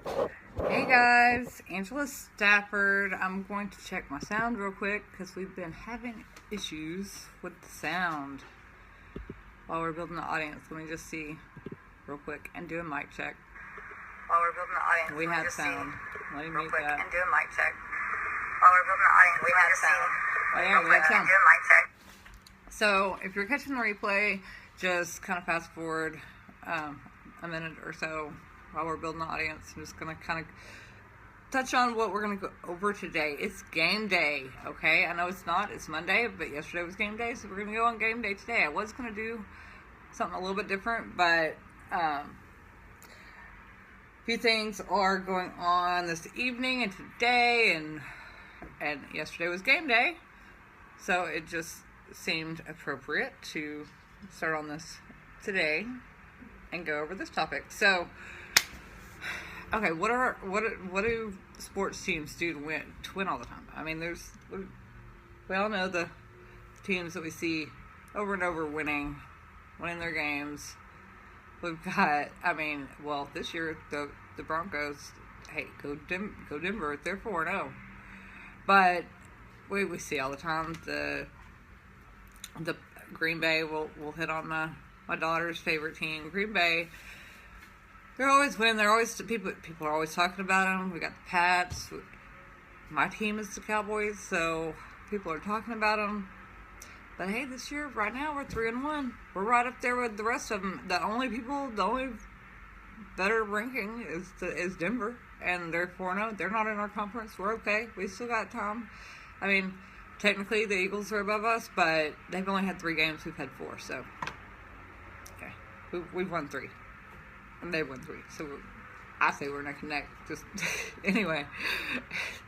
Hey guys, Angela Stafford. I'm going to check my sound real quick because we've been having issues with the sound while we're building the audience. Let me just see real quick and do a mic check. While we're building the audience, We have sound. Let me real mute quick that. and do a mic check. While we're building the audience, We have sound. Oh yeah, we have sound. Do a mic check. So if you're catching the replay, just kind of fast forward a minute or so while we're building the audience. I'm just going to kind of touch on what we're going to go over today. It's game day, okay? I know it's not. It's Monday, but yesterday was game day, so we're going to go on game day today. I was going to do something a little bit different, but a few things are going on this evening and today, and yesterday was game day, so it just seemed appropriate to start on this today and go over this topic. So, okay, what do sports teams do to win all the time? I mean, we all know the teams that we see over and over winning their games. We've got, this year the Broncos. Hey, go Denver! They're 4-0, but we see all the time the Green Bay. We'll hit on my daughter's favorite team, Green Bay. They're always winning. They're always people are always talking about them. We got the Pats. My team is the Cowboys, so people are talking about them. But hey, this year, right now, we're 3-1. We're right up there with the rest of them. The only better ranking is Denver, and they're 4-0. They're not in our conference. We're okay. We still got time. I mean, technically the Eagles are above us, but they've only had 3 games. We've had 4, so okay, we've won 3. And they won 3, so I say we're neck and neck. Just anyway,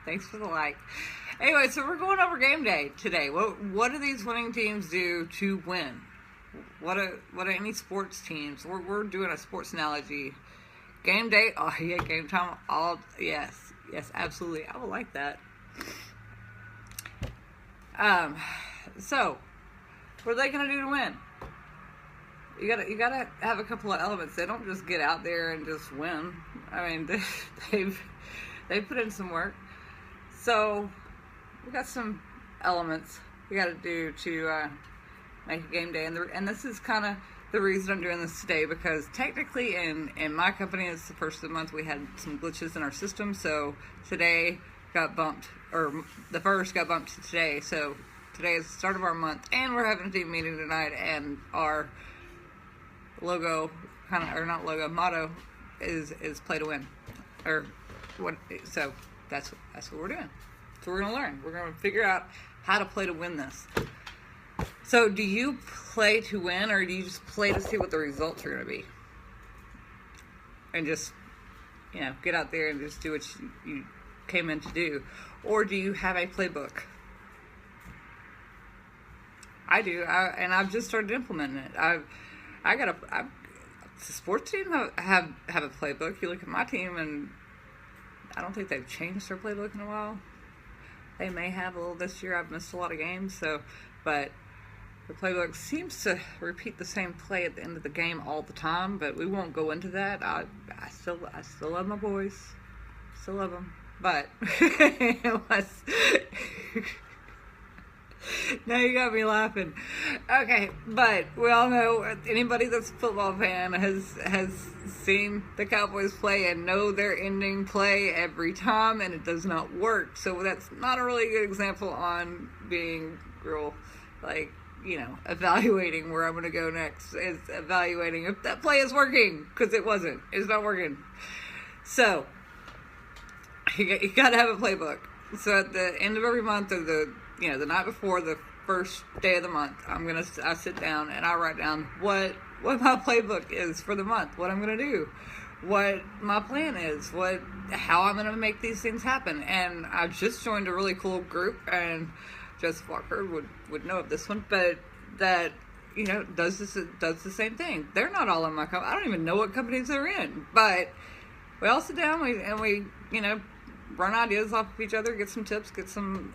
thanks for the like. Anyway, so we're going over game day today. What do these winning teams do to win? What do any sports teams? We're doing a sports analogy. Game day. Oh yeah, game time. Yes, absolutely. I would like that. So what are they gonna do to win? You gotta have a couple of elements. They don't just get out there and just win. I mean, they've put in some work. So we got some elements we got to do to make a game day, and this is kind of the reason I'm doing this today, because technically in my company, it's the first of the month. We had some glitches in our system, so today got bumped, or the first got bumped to today. So today is the start of our month, and we're having a team meeting tonight, and our logo motto is play to win, or what? So that's what we're doing. So we're gonna learn. We're gonna figure out how to play to win this. So do you play to win, or do you just play to see what the results are gonna be, and just get out there and just do what you came in to do, or do you have a playbook? I do, and I've just started implementing it. The sports team have a playbook. You look at my team, and I don't think they've changed their playbook in a while. They may have a little this year. I've missed a lot of games, but the playbook seems to repeat the same play at the end of the game all the time. But we won't go into that. I still love my boys, still love them, but now you got me laughing. Okay, but we all know, anybody that's a football fan has seen the Cowboys play and know their ending play every time, and it does not work. So that's not a really good example on being real, evaluating where I'm going to go next. It's evaluating if that play is working, because it wasn't. It's not working. So you got to have a playbook. So at the end of every month, or the night before the first day of the month, I sit down and I write down what my playbook is for the month, what I'm gonna do, what my plan is, how I'm gonna make these things happen. And I've just joined a really cool group, and Joseph Walker would know of this one, but that does the same thing. They're not all in my company. I don't even know what companies they're in, but we all sit down and we run ideas off of each other, get some tips, get some,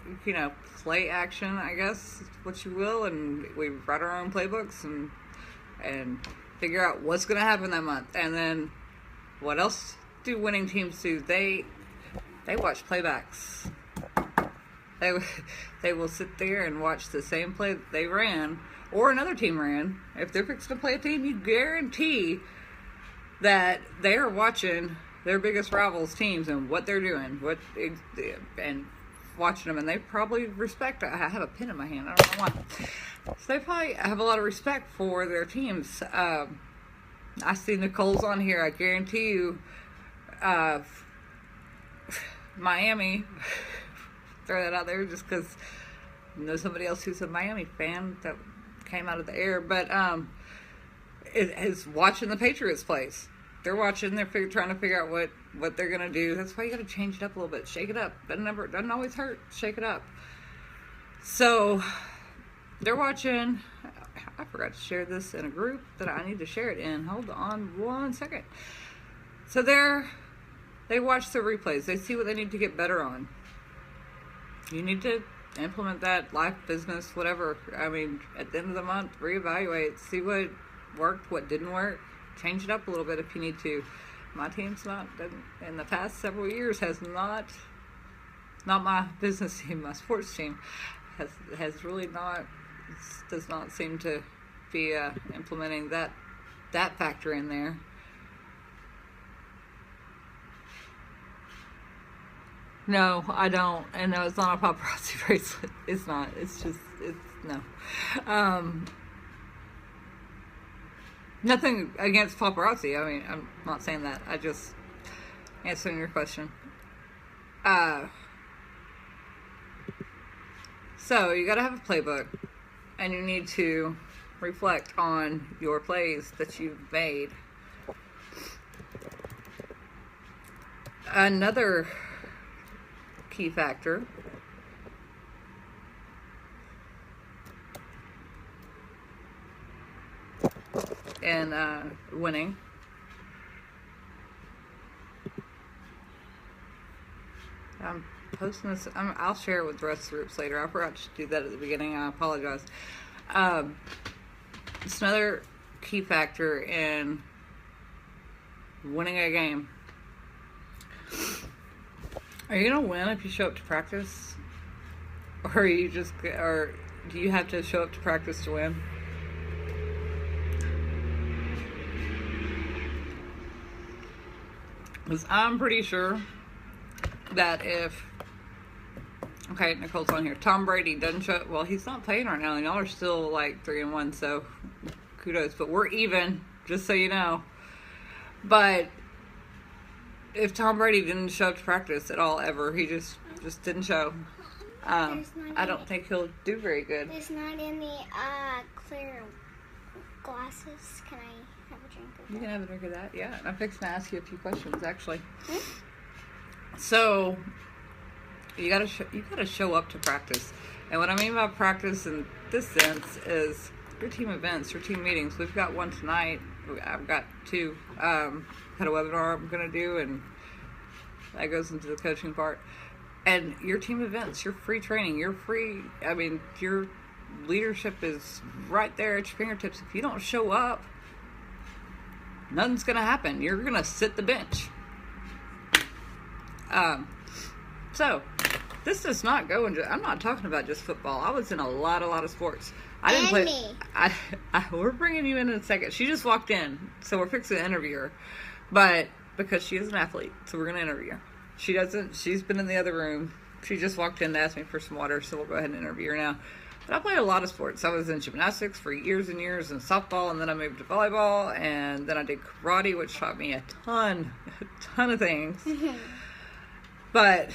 play action, I guess, what you will, and we write our own playbooks and figure out what's going to happen that month, and then what else do winning teams do? They watch playbacks. They will sit there and watch the same play that they ran or another team ran. If they're fixing to play a team, you guarantee that they are watching their biggest rivals' teams and what they're doing, and watching them, and they probably respect. I have a pen in my hand. I don't know why. So they probably have a lot of respect for their teams. I see Nicole's on here. I guarantee you, Miami. Throw that out there just because I know somebody else who's a Miami fan that came out of the air, but is watching the Patriots plays. They're watching. They're trying to figure out what they're gonna do. That's why you got to change it up a little bit, shake it up. Doesn't always hurt. Shake it up. So they're watching. I forgot to share this in a group that I need to share it in. Hold on 1 second. So they watch the replays. They see what they need to get better on. You need to implement that, life, business, whatever. I mean, at the end of the month, reevaluate, see what worked, what didn't work, change it up a little bit if you need to. My team's in the past several years, has not my business team, my sports team, has really does not seem to be implementing that factor in there. No, I don't. And no, it's not a paparazzi bracelet. It's not. It's no. Nothing against paparazzi. I mean, I'm not saying that. I just answering your question. So you got to have a playbook, and you need to reflect on your plays that you've made. Another key factor in winning I'm posting this. I'll share it with the rest of the groups later. I forgot to do that at the beginning. I apologize. It's another key factor in winning a game. Are you gonna win if you show up to practice, or do you have to show up to practice to win? Because I'm pretty sure that Nicole's on here. Tom Brady doesn't show up. Well, he's not playing right now, and y'all are still like 3-1, so kudos. But we're even, just so you know. But if Tom Brady didn't show up to practice at all ever, he just didn't show. I don't think he'll do very good. There's not any clear glasses. Can I have a drink of that? You can have a drink of that, yeah. I'm fixing to ask you a few questions, actually. So you gotta show up to practice, and what I mean by practice in this sense is your team events, your team meetings. We've got one tonight. I've got two. Had a webinar I'm gonna do, and that goes into the coaching part. And your team events, your free training, your leadership is right there at your fingertips. If you don't show up, nothing's gonna happen. You're gonna sit the bench. So this does not go into. I'm not talking about just football. I was in a lot of sports. I didn't play. Me. We're bringing you in a second. She just walked in, so we're fixing to interview her. But because she is an athlete, so we're going to interview her. She's been in the other room. She just walked in to ask me for some water, so we'll go ahead and interview her now. But I played a lot of sports. I was in gymnastics for years and years, and softball, and then I moved to volleyball, and then I did karate, which taught me a ton of things. But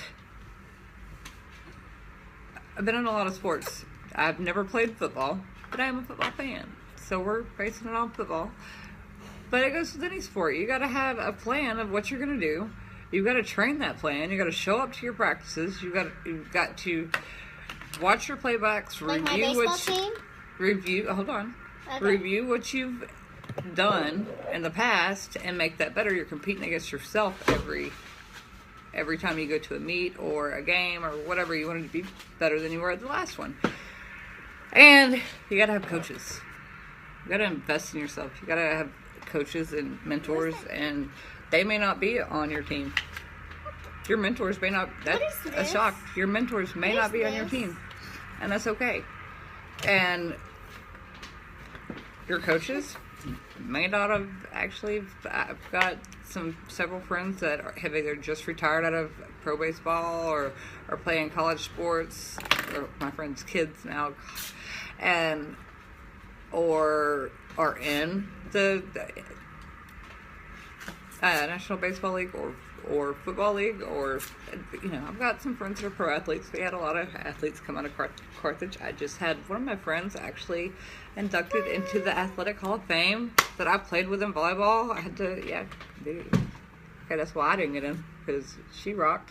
I've been in a lot of sports. I've never played football, but I am a football fan. So we're basing it on football. But it goes with any sport. You got to have a plan of what you're going to do. You've got to train that plan. You got to show up to your practices. You've got to watch your playbacks. Like my baseball team? Hold on. Okay. Review what you've done in the past and make that better. You're competing against yourself every time you go to a meet or a game or whatever. You want to be better than you were at the last one. And you got to have coaches. You got to invest in yourself. You got to have coaches and mentors and they may not be on your team. Your mentors may not. That's is a this? shock. Your mentors may What not is be on your this? team, and that's okay. And your coaches may not have actually. I've got several friends that have either just retired out of pro baseball or are playing college sports, or my friends' kids now, and or are in the National Baseball League or Football League, or, you know, I've got some friends that are pro athletes. We had a lot of athletes come out of Carthage. I just had one of my friends actually inducted into the Athletic Hall of Fame that I played with in volleyball. I had to, okay, that's why I didn't get in, because she rocked.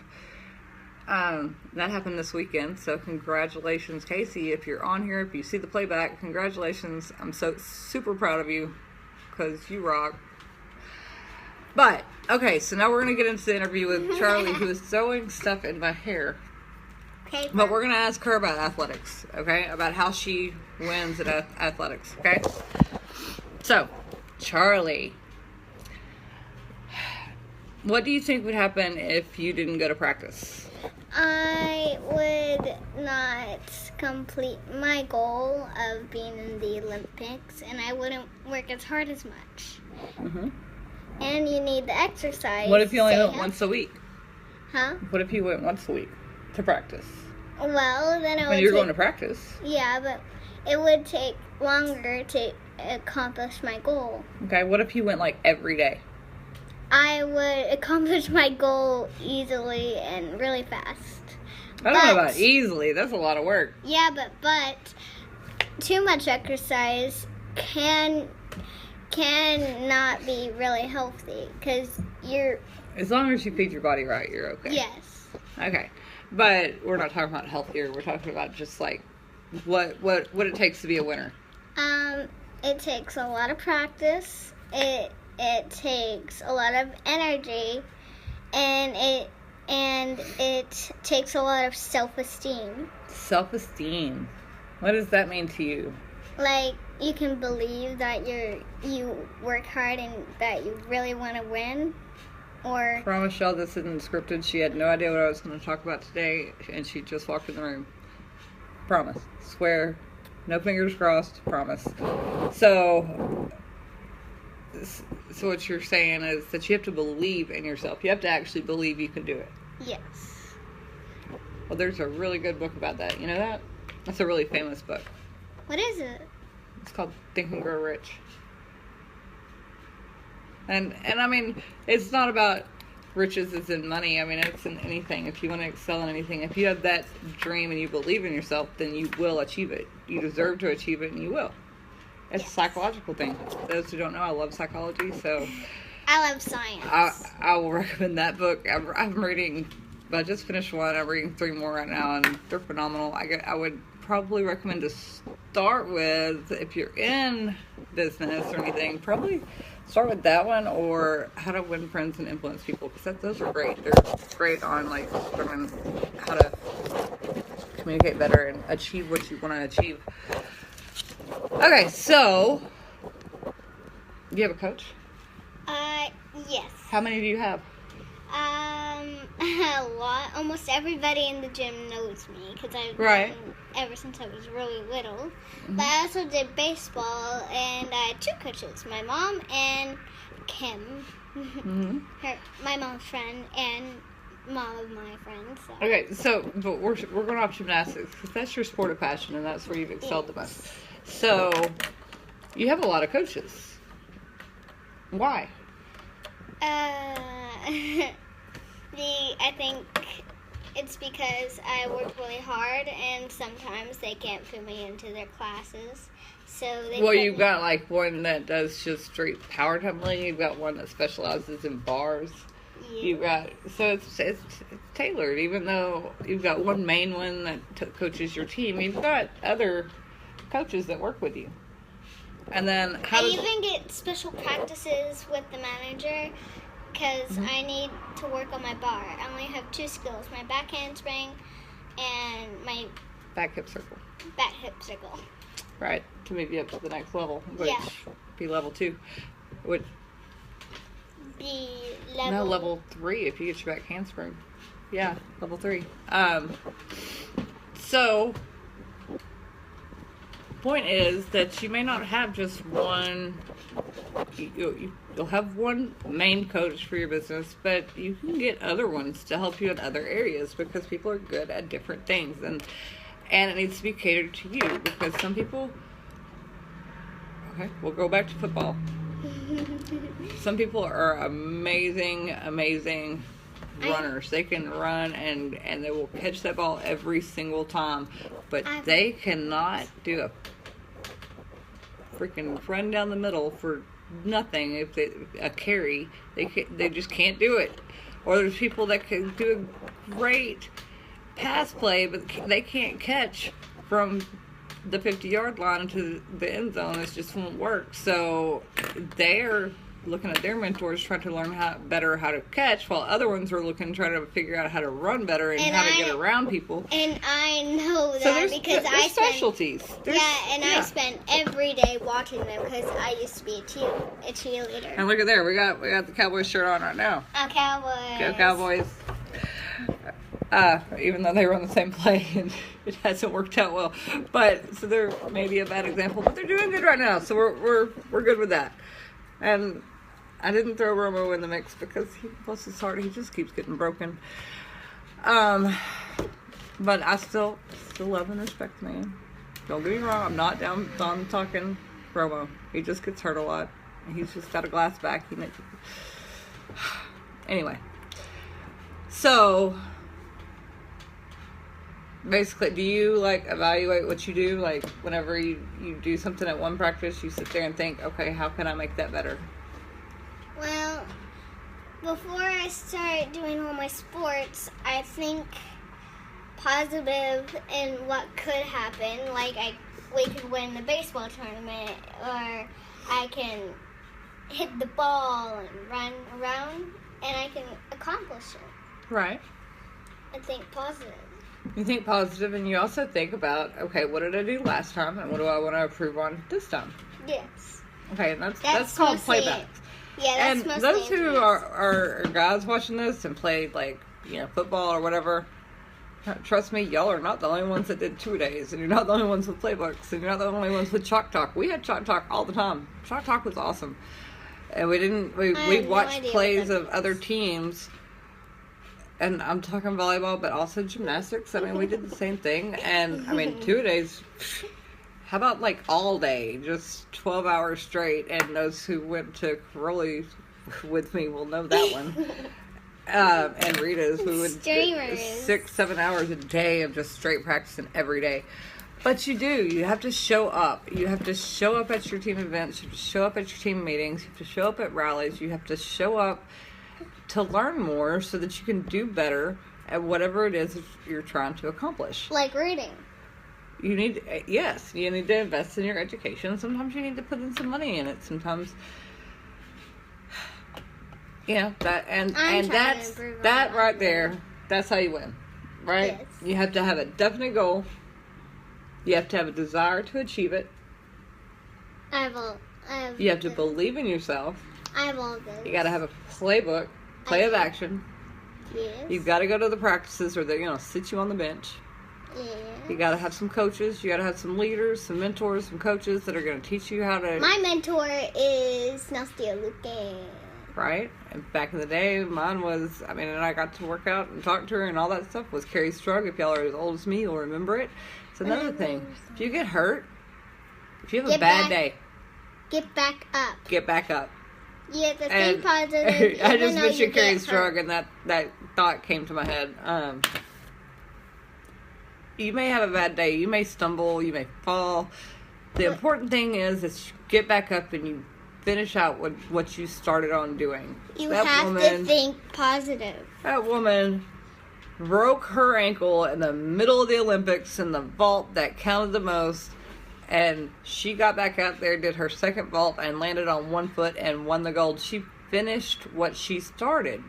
That happened this weekend, so congratulations, Casey. If you're on here, if you see the playback, congratulations. I'm so super proud of you, because you rock. But, okay, so now we're going to get into the interview with Charlie, who is throwing stuff in my hair. Okay. But we're going to ask her about athletics, okay? About how she wins at athletics, okay? So, Charlie, what do you think would happen if you didn't go to practice? I would not complete my goal of being in the Olympics, and I wouldn't work as hard as much. Mm-hmm. And you need the exercise. What if you only Stay went once a week? Huh? What if you went once a week to practice? Well, then it would When you're take, going to practice. Yeah, but it would take longer to accomplish my goal. Okay, what if you went like every day? I would accomplish my goal easily and really fast. I don't know But- about easily. That's a lot of work. Yeah, but too much exercise can not be really healthy because you're As long as you feed your body right, you're okay. yes. Okay. But we're not talking about healthier. We're talking about just like what it takes to be a winner. It takes a lot of practice. It takes a lot of energy, and it takes a lot of self-esteem. Self-esteem. What does that mean to you? Like you can believe that you work hard and that you really want to win, or I promise y'all this isn't scripted. She had no idea what I was going to talk about today, and she just walked in the room. Promise. Swear. No fingers crossed. Promise. So what you're saying is that you have to believe in yourself. You have to actually believe you can do it. yes. Well, there's a really good book about that. You know that? That's a really famous book. What is it? It's called Think and Grow Rich. And I mean, it's not about riches as in money. I mean, it's in anything. If you want to excel in anything, if you have that dream and you believe in yourself, then you will achieve it. You deserve to achieve it, and you will. It's a psychological thing. Those who don't know, I love psychology, so I love science. I will recommend that book. I'm reading. I just finished one. I'm reading 3 more right now, and they're phenomenal. I would probably recommend to start with, if you're in business or anything, probably start with that one or How to Win Friends and Influence People, because those are great. They're great on like learning how to communicate better and achieve what you want to achieve. Okay, so you have a coach? Yes. How many do you have? A lot. Almost everybody in the gym knows me because I've Right. been ever since I was really little. Mm-hmm. But I also did baseball, and I had 2 coaches: my mom and Kim, Mm-hmm. my mom's friend, and mom of my friend. So. Okay, so but we're going off gymnastics because that's your sport of passion and that's where you've excelled the most. So you have a lot of coaches. Why? I think it's because I work really hard, and sometimes they can't put me into their classes. So they Well, put you've me- got like one that does just straight power tumbling. You've got one that specializes in bars. Yeah. You've got it's tailored. Even though you've got one main one that coaches your team, you've got other coaches that work with you. And then how I does even get special practices with the manager because Mm-hmm. I need to work on my bar. I only have 2 skills: my back handspring and my back hip circle, back hip circle. right? To move you up to the next level, which Yeah. be level 2. Which be No, level 3 if you get your back handspring. Yeah, level 3. So, point is that you may not have just one. You'll have one main coach for your business, but you can get other ones to help you in other areas because people are good at different things, and it needs to be catered to you because some people. Okay, we'll go back to football. Some people are amazing runners. They can run and they will catch that ball every single time, but they cannot do a freaking run down the middle for nothing. If a carry, they just can't do it. Or there's people that can do a great pass play, but they can't catch from the 50-yard line to the end zone. It just won't work. So they're looking at their mentors trying to learn how to catch, while other ones are looking trying to figure out how to run better and how to get around people. And I know that so because there's specialties. I spend every day watching them because I used to be a cheerleader. And look at there, we got the Cowboys shirt on right now. Oh, Cowboys! Go Cowboys! Even though they run the same play and it hasn't worked out well, but so they're maybe a bad example, but they're doing good right now. So we're good with that. And I didn't throw Romo in the mix because bless his heart, he just keeps getting broken. But I still love and respect the man. Don't get me wrong, I'm not down on talking Romo. He just gets hurt a lot. He's just got a glass back. Anyway, so basically, do you like evaluate what you do? Like whenever you do something at one practice, you sit there and think, okay, how can I make that better? Well, before I start doing all my sports, I think positive in what could happen. Like we could win the baseball tournament, or I can hit the ball and run around, and I can accomplish it. Right. I think positive. You think positive, and you also think about, okay, what did I do last time, and what do I want to improve on this time? Yes. Okay, and that's called playback. Yeah, that's and mostly those who are guys watching this and played football or whatever, trust me, y'all are not the only ones that did 2 days, and you're not the only ones with playbooks, and you're not the only ones with Chalk Talk. We had Chalk Talk all the time. Chalk Talk was awesome, and we watched plays of other teams. And I'm talking volleyball, but also gymnastics. I mean, we did the same thing. And, 2 days, how about all day, just 12 hours straight? And those who went to Crowley with me will know that one. And Rita's, we would 6-7 hours a day of just straight practicing every day. But you have to show up. You have to show up at your team events. You have to show up at your team meetings. You have to show up at rallies. You have to show up to learn more so that you can do better at whatever it is you're trying to accomplish. Like reading. You need to invest in your education. Sometimes you need to put in some money in it. Sometimes, that right there, that's how you win, right? Yes. You have to have a definite goal. You have to have a desire to achieve it. You have to believe in yourself. I have all this. You got to have a playbook. Play of action. Yes. You've got to go to the practices or they sit you on the bench. Yeah. You got to have some coaches. You got to have some leaders, some mentors, some coaches that are going to teach you how to. My mentor is Nastia Luque. Right? And back in the day, mine was, and I got to work out and talk to her and all that stuff, was Carrie Strug. If y'all are as old as me, you'll remember it. It's another thing. If you get hurt, if you have a bad day, get back up. Get back up. Yeah, the thing positive. I just mentioned Carrie Strug, and that thought came to my head. You may have a bad day. You may stumble. You may fall. The important thing is that you get back up and you finish out what you started on doing. You have to think positive. That woman broke her ankle in the middle of the Olympics in the vault that counted the most. And she got back out there, did her second vault, and landed on one foot and won the gold. She finished what she started.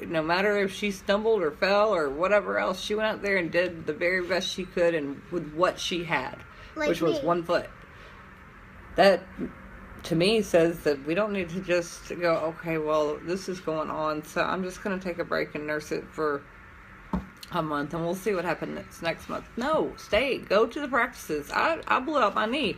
No matter if she stumbled or fell or whatever else, she went out there and did the very best she could and with what she had, which was 1 foot. That to me, says that we don't need to just go, okay, well, this is going on, so I'm just going to take a break and nurse it for a month, and we'll see what happens next month. No, stay. Go to the practices. I blew out my knee.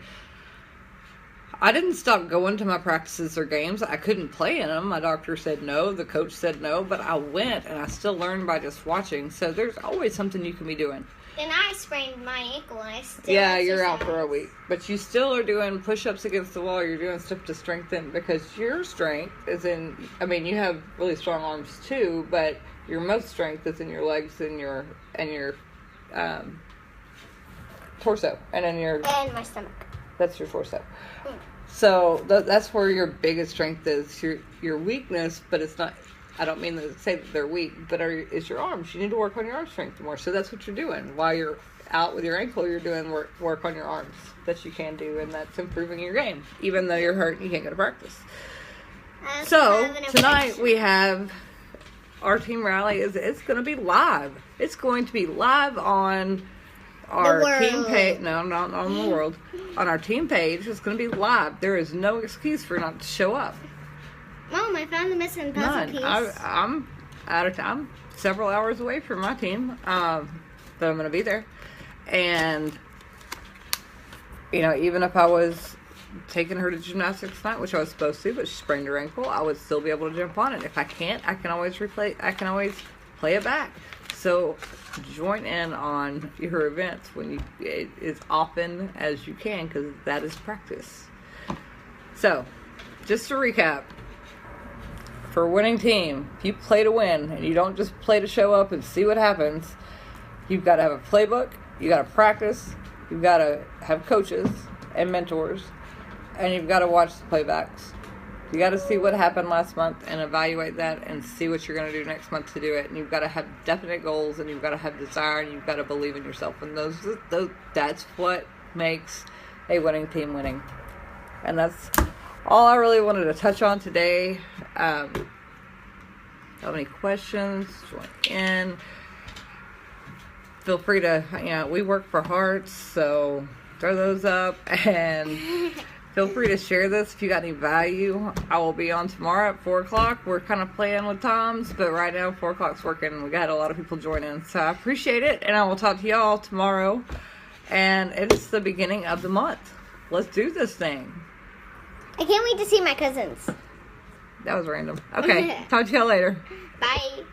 I didn't stop going to my practices or games. I couldn't play in them. My doctor said no. The coach said no. But I went, and I still learned by just watching. So there's always something you can be doing. And I sprained my ankle, and I still Yeah, you're out for a week. But you still are doing push-ups against the wall. You're doing stuff to strengthen, because your strength is in, I mean, you have really strong arms too, but your most strength is in your legs and your torso. And in your... And my stomach. That's your torso. So that's where your biggest strength is. Your weakness, but it's not, I don't mean to say that they're weak, but is your arms. You need to work on your arm strength more. So that's what you're doing. While you're out with your ankle, you're doing work on your arms that you can do, and that's improving your game. Even though you're hurt, you can't go to practice. So tonight we have our team rally. It's going to be live. It's going to be live on our team page. No, not on the world. On our team page, it's going to be live. There is no excuse for not to show up. Mom, I found the missing puzzle piece. I'm out of time. Several hours away from my team, but I'm going to be there. And even if I was taking her to gymnastics tonight, which I was supposed to, but she sprained her ankle, I would still be able to jump on it. If I can't, I can always play it back. So join in on your events as often as you can, because that is practice. So, just to recap, for a winning team, if you play to win and you don't just play to show up and see what happens, you've got to have a playbook, you got to practice, you've got to have coaches and mentors, and you've got to watch the playbacks. You got to see what happened last month and evaluate that and see what you're going to do next month to do it. And you've got to have definite goals, and you've got to have desire, and you've got to believe in yourself. And that's what makes a winning team winning. And that's all I really wanted to touch on today. Have any questions? Join in. Feel free to, we work for hearts, so throw those up, and feel free to share this if you got any value. I will be on tomorrow at 4 o'clock. We're kind of playing with times, but right now 4 o'clock's working. We got a lot of people joining, so I appreciate it, and I will talk to y'all tomorrow. And it's the beginning of the month. Let's do this thing. I can't wait to see my cousins. That was random. Okay, talk to y'all later. Bye.